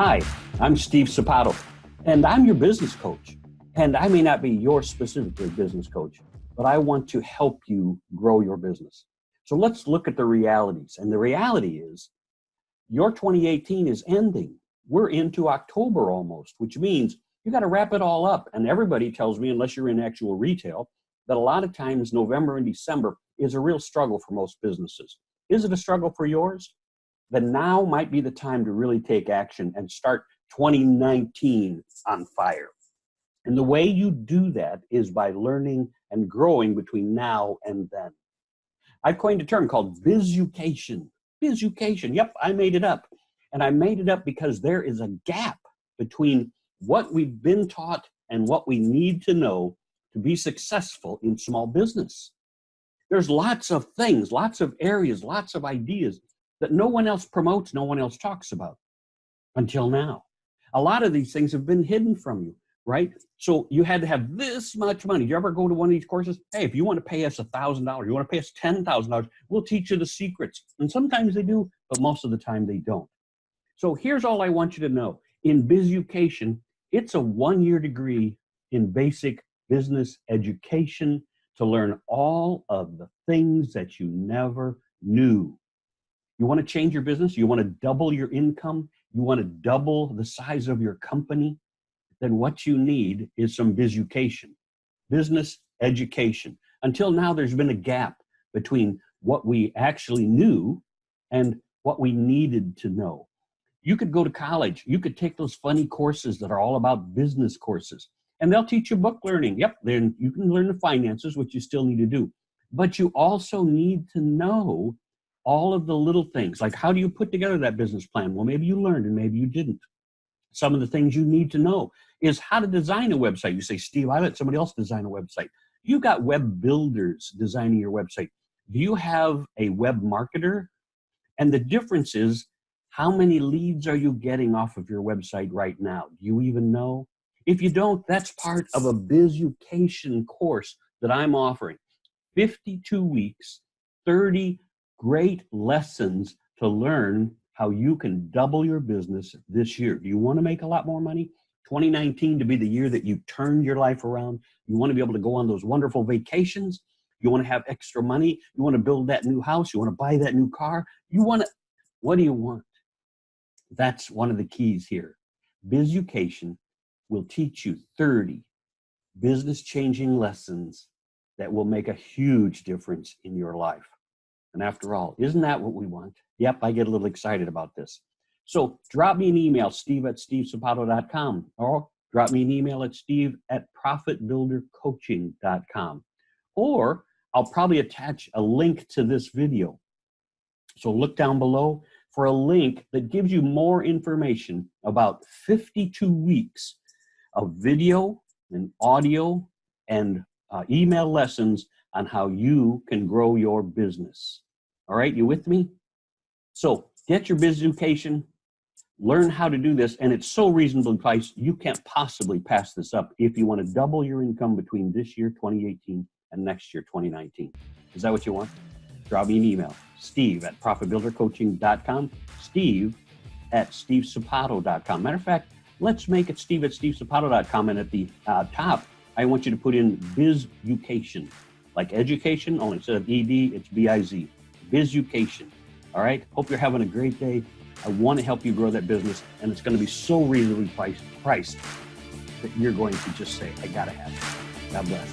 Hi, I'm Steve Sapato, and I'm your business coach. And I may not be your specifically business coach, but I want to help you grow your business. So let's look at the realities. And the reality is your 2018 is ending. We're into October almost, which means you got to wrap it all up. And everybody tells me, unless you're in actual retail, that a lot of times November and December is a real struggle for most businesses. Is it a struggle for yours? Then now might be the time to really take action and start 2019 on fire. And the way you do that is by learning and growing between now and then. I've coined a term called BizUcation. BizUcation, yep, I made it up. And I made it up because there is a gap between what we've been taught and what we need to know to be successful in small business. There's lots of things, lots of areas, lots of ideas that no one else promotes, no one else talks about until now. A lot of these things have been hidden from you, right? So you had to have this much money. Do you ever go to one of these courses? Hey, if you want to pay us $1,000, you want to pay us $10,000, we'll teach you the secrets. And sometimes they do, but most of the time they don't. So here's all I want you to know. In BizUcation, it's a one-year degree in basic business education to learn all of the things that you never knew. You want to change your business? You want to double your income? You want to double the size of your company? Then what you need is some BizUcation, business education. Until now, there's been a gap between what we actually knew and what we needed to know. You could go to college. You could take those funny courses that are all about business courses, and they'll teach you book learning. Yep, then you can learn the finances, which you still need to do. But you also need to know all of the little things, like how do you put together that business plan? Well, maybe you learned and maybe you didn't. Some of the things you need to know is how to design a website. You say, Steve, I let somebody else design a website. You got web builders designing your website. Do you have a web marketer? And the difference is, how many leads are you getting off of your website right now? Do you even know? If you don't, that's part of a BizUcation course that I'm offering. 52 weeks, 30 great lessons to learn how you can double your business this year. Do you want to make a lot more money? 2019 to be the year that you turn your life around. You want to be able to go on those wonderful vacations. You want to have extra money. You want to build that new house. You want to buy that new car. What do you want? That's one of the keys here. BizUcation will teach you 30 business-changing lessons that will make a huge difference in your life. And after all, isn't that what we want? Yep, I get a little excited about this. So drop me an email, steve@stevesapato.com, or drop me an email at steve@profitbuildercoaching.com. Or I'll probably attach a link to this video. So look down below for a link that gives you more information about 52 weeks of video and audio and email lessons on how you can grow your business. All right, you with me? So get your BizUcation, learn how to do this, and it's so reasonably priced, you can't possibly pass this up if you want to double your income between this year, 2018, and next year, 2019. Is that what you want? Drop me an email, steve@profitbuildercoaching.com, steve@stevesapato.com. Matter of fact, let's make it steve@stevesapato.com, and at the top, I want you to put in BizUcation, like education, only instead of ED, it's BIZ, BizUcation. All right, hope you're having a great day. I want to help you grow that business, and it's going to be so reasonably priced that you're going to just say, I got to have it. God bless.